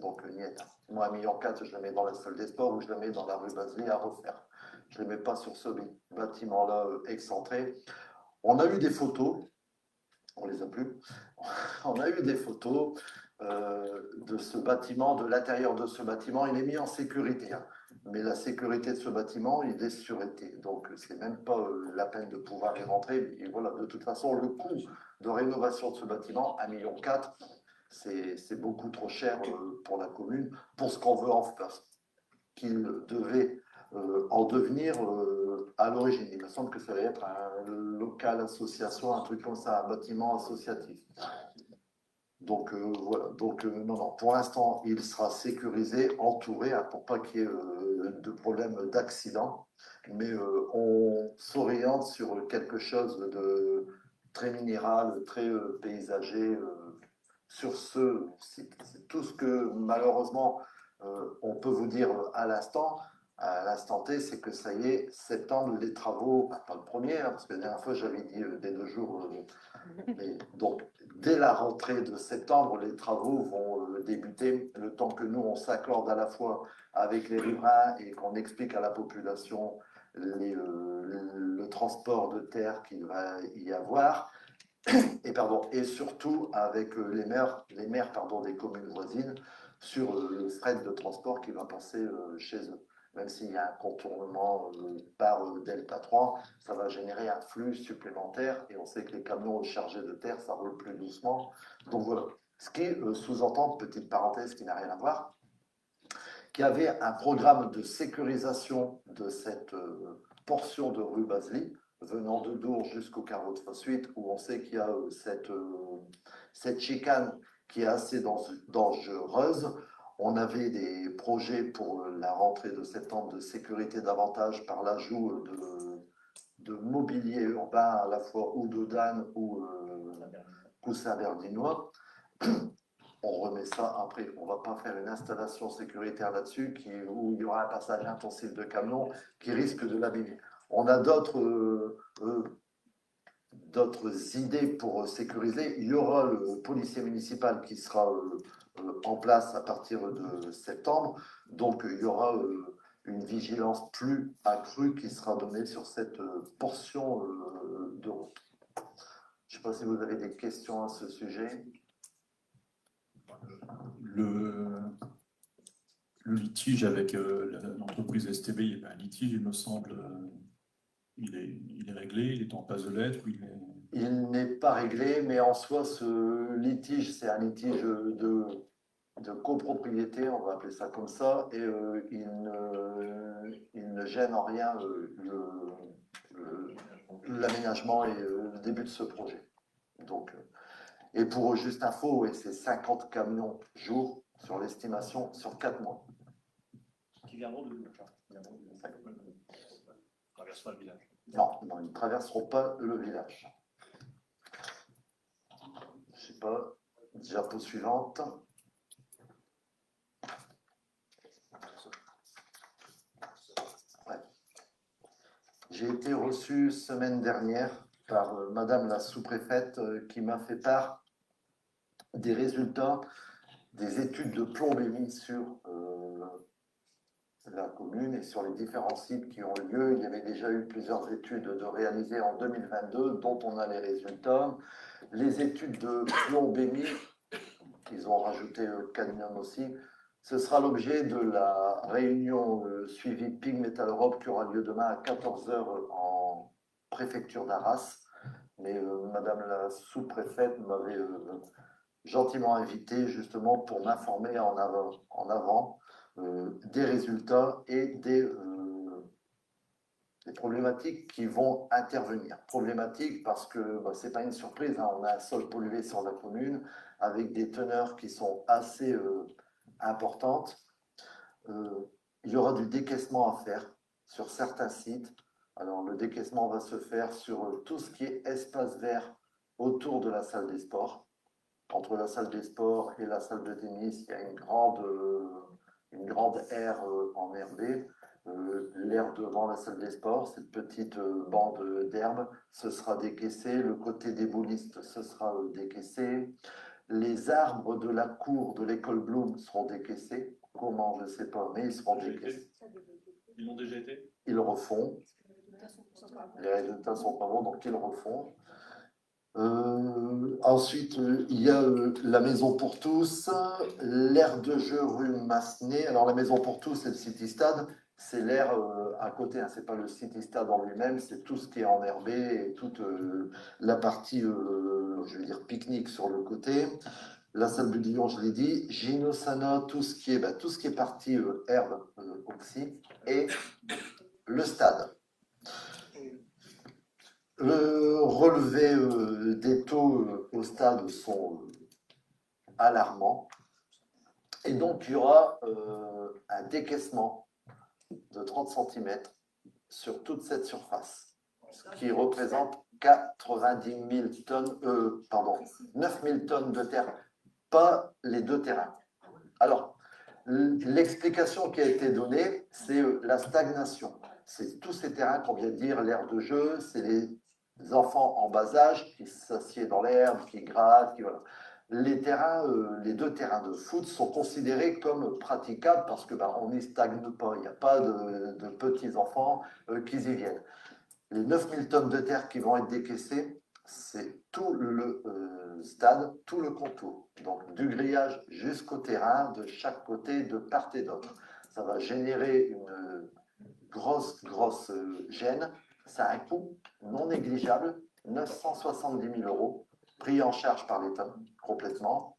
Donc niet. Moi 1,4 million, je le mets dans la salle des sports ou je le mets dans la rue Basely à refaire. Je ne le mets pas sur ce bâtiment-là excentré. On a eu des photos, on les a plus, on a eu des photos de ce bâtiment, de l'intérieur de ce bâtiment. Il est mis en sécurité, hein. Mais la sécurité de ce bâtiment, il est surété. Donc, c'est même pas la peine de pouvoir y rentrer. Et voilà, de toute façon, le coût de rénovation de ce bâtiment, 1,4 million, c'est beaucoup trop cher pour la commune, pour ce qu'on veut en faire, qu'il devait en devenir à l'origine. Il me semble que ça allait être un local association, un truc comme ça, un bâtiment associatif. Donc voilà, donc non, pour l'instant, il sera sécurisé, entouré, hein, pour pas qu'il y ait de problème d'accident, mais on s'oriente sur quelque chose de très minéral, très paysager sur ce site. C'est tout ce que malheureusement on peut vous dire à l'instant. à l'instant T, c'est que ça y est, septembre, les travaux, pas le premier, hein, parce que la dernière fois j'avais dit dès 2 jours, mais donc dès la rentrée de septembre, les travaux vont débuter, le temps que nous on s'accorde à la fois avec les riverains et qu'on explique à la population le transport de terre qu'il va y avoir, et surtout avec les maires des communes voisines sur le fret de transport qui va passer chez eux. Même s'il y a un contournement par Delta 3, ça va générer un flux supplémentaire et on sait que les camions chargés de terre, ça roule plus doucement. Donc voilà. Ce qui sous-entend, petite parenthèse qui n'a rien à voir, qu'il y avait un programme de sécurisation de cette portion de rue Basely, venant de Dour jusqu'au carreau de Fossuite, où on sait qu'il y a cette chicane qui est assez dangereuse. On avait des projets pour la rentrée de septembre de sécurité davantage par l'ajout de mobilier urbain à la fois ou d'Odane ou Saint-Berninois. On remet ça après. On ne va pas faire une installation sécuritaire là-dessus où il y aura un passage intensif de camions qui risque de l'abîmer. On a d'autres idées pour sécuriser. Il y aura le policier municipal qui sera en place à partir de septembre. Donc, il y aura une vigilance plus accrue qui sera donnée sur cette portion de route. Je ne sais pas si vous avez des questions à ce sujet. Le litige avec l'entreprise STB, il y a un litige, il me semble, il est réglé, il est en passe de lettres. Il n'est pas réglé, mais en soi, ce litige, c'est un litige de copropriété, on va appeler ça comme ça, et il ne gêne en rien l'aménagement et le début de ce projet. Donc, et pour juste info, c'est 50 camions jour sur l'estimation sur 4 mois. Qui viendront de Dour. Ils ne traversent pas le village. Non, ils ne traverseront pas le village. Je ne sais pas, diapo suivante. Ouais. J'ai été reçu semaine dernière par Madame la sous-préfète qui m'a fait part des résultats des études de plombémie sur la commune et sur les différents sites qui ont eu lieu. Il y avait déjà eu plusieurs études de réalisées en 2022 dont on a les résultats. Les études de plombémie, ils ont rajouté cadmium aussi, ce sera l'objet de la réunion suivie Pig Metal Europe qui aura lieu demain à 14h en préfecture d'Arras. Mais Madame la sous-préfète m'avait gentiment invité justement pour m'informer en avant des résultats et des problématiques qui vont intervenir. Problématiques parce que ce n'est pas une surprise, hein, on a un sol pollué sur la commune avec des teneurs qui sont assez importantes. Il y aura du décaissement à faire sur certains sites. Alors le décaissement va se faire sur tout ce qui est espace vert autour de la salle des sports. Entre la salle des sports et la salle de tennis, il y a une grande aire enherbée. L'aire devant la salle des sports, cette petite bande d'herbe, ce sera décaissé. Le côté des boulistes, ce sera décaissé. Les arbres de la cour de l'école Bloom seront décaissés. Comment, je ne sais pas, mais ils seront décaissés. Ils l'ont déjà été? Ils refont. Les résultats sont pas bons, donc ils refont. Ensuite, il y a la maison pour tous, l'aire de jeu rue Massenet. Alors, la maison pour tous, c'est le City Stade. C'est l'aire à côté, hein. C'est pas le City Stade en lui-même, c'est tout ce qui est enherbé et toute la partie, je vais dire, pique-nique sur le côté. La salle du Lion, je l'ai dit. Gino-Sana, tout ce qui est partie herbe oxy. Et le stade. Le relevé des taux au stade sont alarmants. Et donc, il y aura un décaissement de 30 cm sur toute cette surface, ce qui représente 90 000 tonnes, 9 000 tonnes de terre, pas les deux terrains. Alors, L'explication qui a été donnée, c'est la stagnation. C'est tous ces terrains qu'on vient de dire, l'aire de jeu, c'est les enfants en bas âge qui s'assiedent dans l'herbe, qui grattent, qui voilà. Les terrains, les 2 terrains de foot sont considérés comme praticables parce que on n'y stagne pas. Il n'y a pas de petits enfants qui y viennent. Les 9000 tonnes de terre qui vont être décaissées, c'est tout le stade, tout le contour. Donc du grillage jusqu'au terrain, de chaque côté, de part et d'autre. Ça va générer une grosse gêne. Ça a un coût non négligeable, 970 000 €, pris en charge par l'État complètement.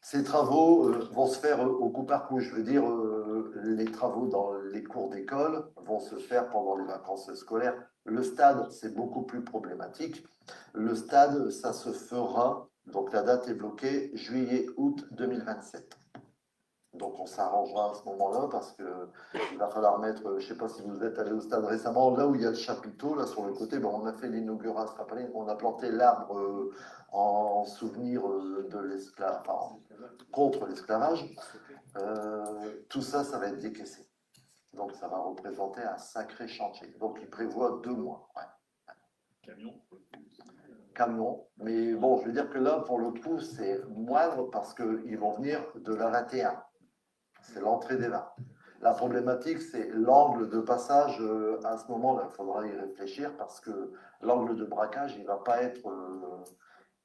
Ces travaux vont se faire au coup par coup. Je veux dire, les travaux dans les cours d'école vont se faire pendant les vacances scolaires. Le stade, c'est beaucoup plus problématique. Le stade, ça se fera, donc la date est bloquée, juillet-août 2027. Donc on s'arrangera à ce moment-là parce qu'il va falloir mettre, je ne sais pas si vous êtes allé au stade récemment, là où il y a le chapiteau, là sur le côté, on a fait l'inauguration, on a planté l'arbre en souvenir de l'esclavage, enfin, contre l'esclavage. Tout ça, ça va être décaissé. Donc ça va représenter un sacré chantier. Donc il prévoit 2 mois. Ouais. Camion. Mais bon, je veux dire que là, pour le coup, c'est moindre parce qu'ils vont venir de la 21. C'est l'entrée des vins. La problématique, c'est l'angle de passage à ce moment-là. Il faudra y réfléchir parce que l'angle de braquage, il va pas être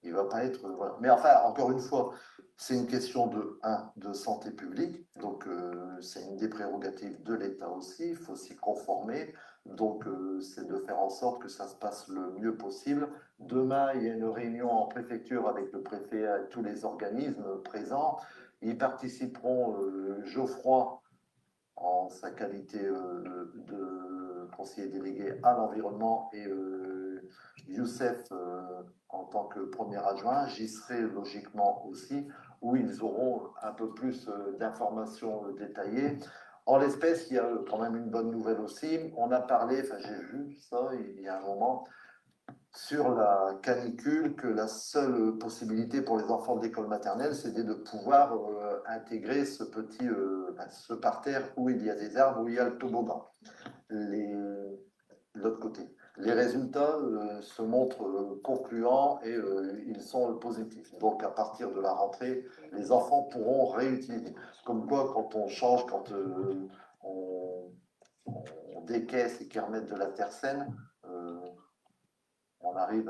voilà. Mais enfin, encore une fois, c'est une question de santé publique. Donc, c'est une des prérogatives de l'État aussi. Il faut s'y conformer. Donc, c'est de faire en sorte que ça se passe le mieux possible. Demain, il y a une réunion en préfecture avec le préfet et tous les organismes présents. Ils participeront Geoffroy en sa qualité de conseiller délégué à l'environnement et Youssef en tant que premier adjoint. J'y serai logiquement aussi, où ils auront un peu plus d'informations détaillées. En l'espèce, il y a quand même une bonne nouvelle aussi. On a parlé, enfin j'ai vu ça il y a un moment, sur la canicule, que la seule possibilité pour les enfants de l'école maternelle, c'était de pouvoir intégrer ce petit ce parterre où il y a des arbres, où il y a le toboggan. L'autre côté. Les résultats se montrent concluants et ils sont positifs. Donc à partir de la rentrée, les enfants pourront réutiliser. Comme quoi, quand on change, quand on décaisse et qu'ils remettent de la terre saine, on arrive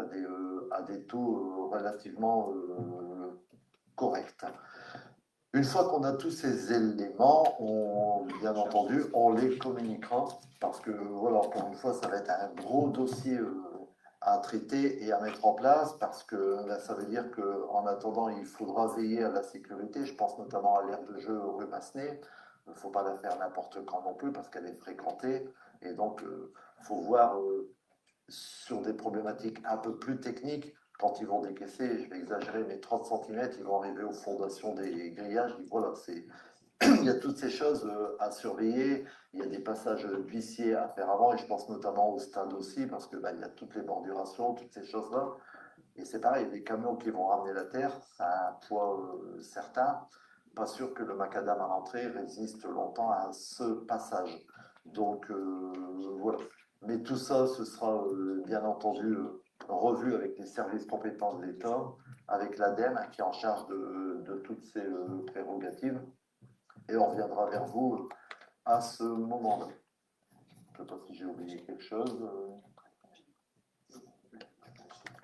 à des taux relativement corrects. Une fois qu'on a tous ces éléments, bien entendu, on les communiquera parce que, voilà, encore une fois, ça va être un gros dossier à traiter et à mettre en place parce que ça veut dire qu'en attendant, il faudra veiller à la sécurité. Je pense notamment à l'aire de jeu rue Massenet. Il ne faut pas la faire n'importe quand non plus parce qu'elle est fréquentée. Et donc, il faut voir sur des problématiques un peu plus techniques, quand ils vont décaisser, je vais exagérer, mais 30 cm, ils vont arriver aux fondations des grillages. Voilà, il y a toutes ces choses à surveiller. Il y a des passages d'huissiers à faire avant, et je pense notamment au stade aussi, parce que il y a toutes les bordurations, toutes ces choses-là. Et c'est pareil, il y a des camions qui vont ramener la terre, ça a un poids certain. Pas sûr que le macadam à l'entrée résiste longtemps à ce passage. Donc voilà. Mais tout ça, ce sera bien entendu revu avec les services compétents de l'État, avec l'ADEME qui est en charge de toutes ces prérogatives. Et on reviendra vers vous à ce moment-là. Je ne sais pas si j'ai oublié quelque chose.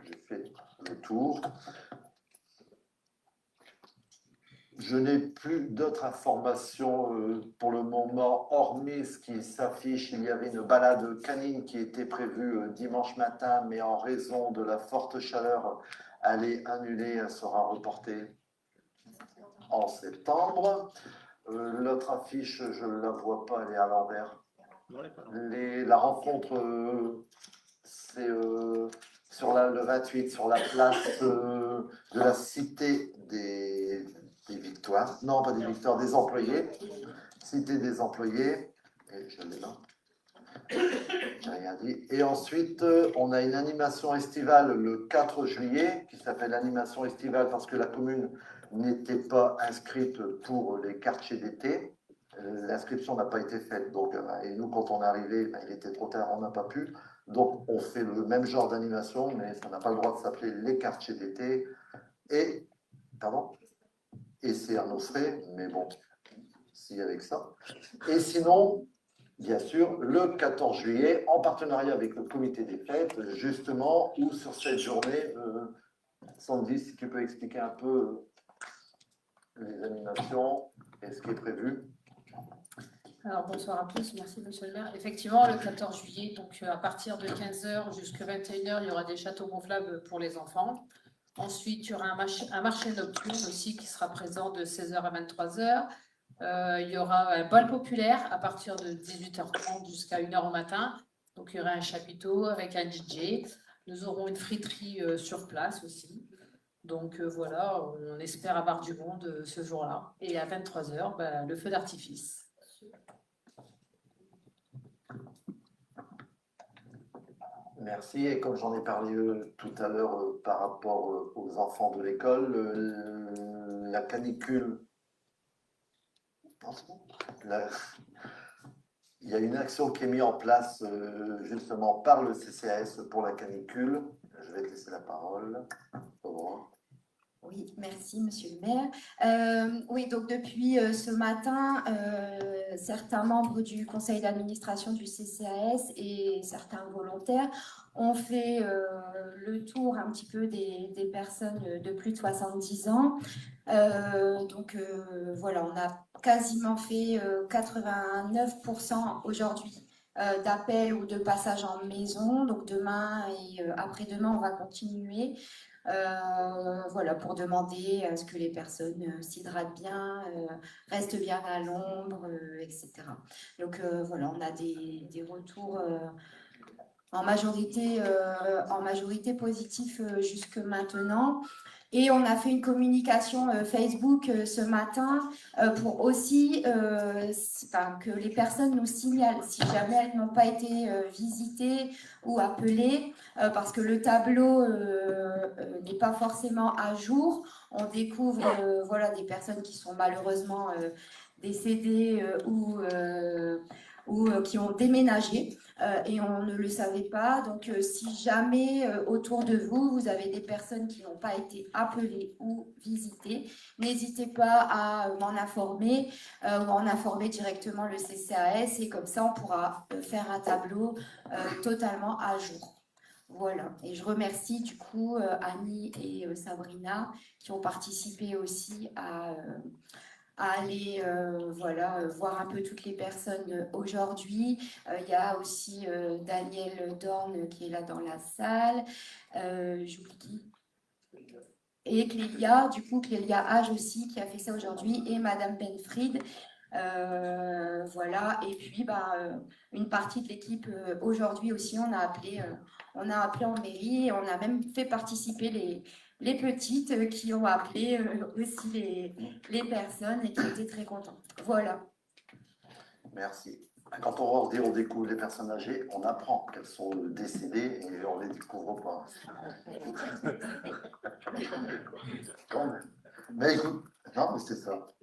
J'ai fait le tour. Je n'ai plus d'autres informations pour le moment, hormis ce qui s'affiche. Il y avait une balade canine qui était prévue dimanche matin, mais en raison de la forte chaleur, elle est annulée, elle sera reportée en septembre. L'autre affiche, je ne la vois pas, elle est à l'envers. La rencontre, c'est sur le 28, sur la place de la Cité des Victoires. Non, pas des Victoires, des employés. Cité des employés. Et je l'ai là. J'ai rien dit. Et ensuite, on a une animation estivale le 4 juillet, qui s'appelle animation estivale parce que la commune n'était pas inscrite pour les quartiers d'été. L'inscription n'a pas été faite. Donc, et nous, quand on est arrivé, il était trop tard, on n'a pas pu. Donc, on fait le même genre d'animation, mais ça n'a pas le droit de s'appeler les quartiers d'été. Et, pardon, et c'est à nos frais, mais bon, si avec ça. Et sinon, bien sûr, le 14 juillet, en partenariat avec le comité des fêtes, justement, où sur cette journée, Sandy, si tu peux expliquer un peu les animations et ce qui est prévu. Alors bonsoir à tous, merci monsieur le maire. Effectivement, le 14 juillet, donc à partir de 15h jusqu'à 21h, il y aura des châteaux gonflables pour les enfants. Ensuite, il y aura un marché nocturne aussi qui sera présent de 16h à 23h. Il y aura un bal populaire à partir de 18h30 jusqu'à 1h au matin. Donc il y aura un chapiteau avec un DJ. Nous aurons une friterie sur place aussi. Donc voilà, on espère avoir du monde ce jour-là. Et à 23h, le feu d'artifice. Merci. Et comme j'en ai parlé tout à l'heure par rapport aux enfants de l'école, la canicule, il y a une action qui est mise en place justement par le CCAS pour la canicule. Je vais te laisser la parole. Au revoir. Oui, merci Monsieur le maire. Oui, donc depuis ce matin, certains membres du conseil d'administration du CCAS et certains volontaires ont fait le tour un petit peu des personnes de plus de 70 ans. Donc voilà, on a quasiment fait 89% aujourd'hui d'appels ou de passages en maison. Donc demain et après-demain, on va continuer. Voilà, pour demander à ce que les personnes s'hydratent bien, restent bien à l'ombre, etc. Donc voilà, on a des retours en majorité positifs jusque maintenant. Et on a fait une communication Facebook ce matin pour aussi que les personnes nous signalent si jamais elles n'ont pas été visitées ou appelées, parce que le tableau n'est pas forcément à jour. On découvre voilà, des personnes qui sont malheureusement décédées ou qui ont déménagé et on ne le savait pas. Donc, si jamais autour de vous, vous avez des personnes qui n'ont pas été appelées ou visitées, n'hésitez pas à m'en informer ou en informer directement le CCAS et comme ça, on pourra faire un tableau totalement à jour. Voilà, et je remercie du coup Annie et Sabrina qui ont participé aussi à aller voilà, voir un peu toutes les personnes aujourd'hui. Il y a aussi Daniel Dorn qui est là dans la salle. J'oublie. Et Clélia, du coup, Clélia Hage aussi qui a fait ça aujourd'hui, et Madame Benfried. Voilà, et puis une partie de l'équipe aujourd'hui aussi, on a appelé en mairie et on a même fait participer les petites qui ont appelé aussi les personnes et qui étaient très contentes. Voilà. Merci. Quand on découvre les personnes âgées, on apprend qu'elles sont décédées et on ne les découvre pas. Mais écoute, non, mais c'est ça.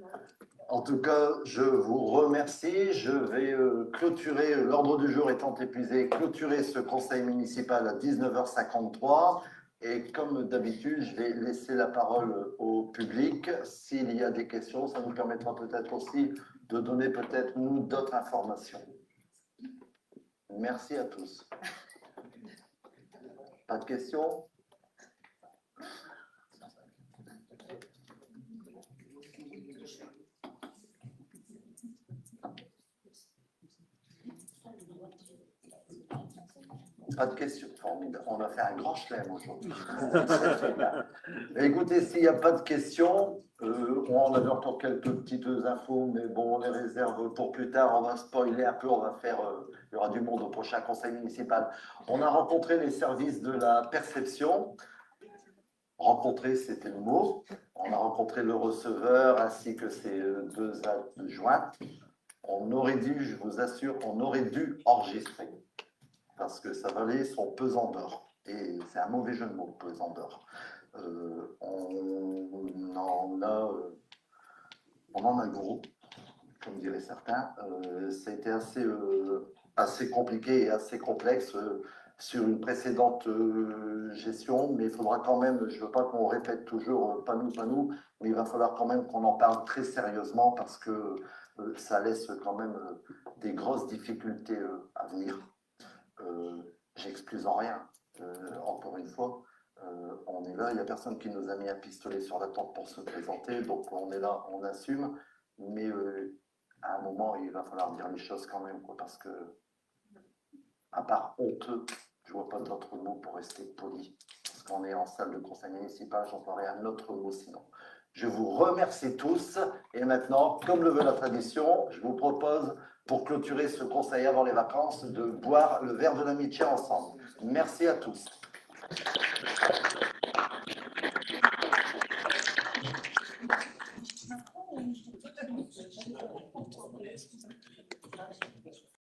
En tout cas, je vous remercie. Je vais clôturer, l'ordre du jour étant épuisé, clôturer ce conseil municipal à 19h53. Et comme d'habitude, je vais laisser la parole au public. S'il y a des questions, ça nous permettra peut-être aussi de donner peut-être nous d'autres informations. Merci à tous. Pas de questions ? Pas de questions. On a fait un grand chelem aujourd'hui. Écoutez, s'il n'y a pas de questions, on avait encore quelques petites infos, mais bon, on les réserve pour plus tard. On va spoiler un peu, on va faire, il y aura du monde au prochain conseil municipal. On a rencontré les services de la perception. Rencontrer, c'était le mot. On a rencontré le receveur ainsi que ses deux adjointes. On aurait dû, je vous assure, on aurait dû enregistrer. Parce que ça valait son pesant d'or. Et c'est un mauvais jeu de mots, pesant d'or. On en a gros, comme diraient certains. Ça a été assez compliqué et assez complexe sur une précédente gestion, mais il faudra quand même, je ne veux pas qu'on répète toujours pas nous, mais il va falloir quand même qu'on en parle très sérieusement parce que ça laisse quand même des grosses difficultés à venir. J'excuse en rien, encore une fois. On est là, il n'y a personne qui nous a mis un pistolet sur la tempe pour se présenter, donc on est là, on assume, mais à un moment, il va falloir dire les choses quand même, quoi, parce que, à part honteux, je ne vois pas d'autre mot pour rester poli, parce qu'on est en salle de conseil municipal, j'emploierai un autre mot sinon. Je vous remercie tous, et maintenant, comme le veut la tradition, je vous propose, pour clôturer ce conseil avant les vacances, de boire le verre de l'amitié ensemble. Merci à tous.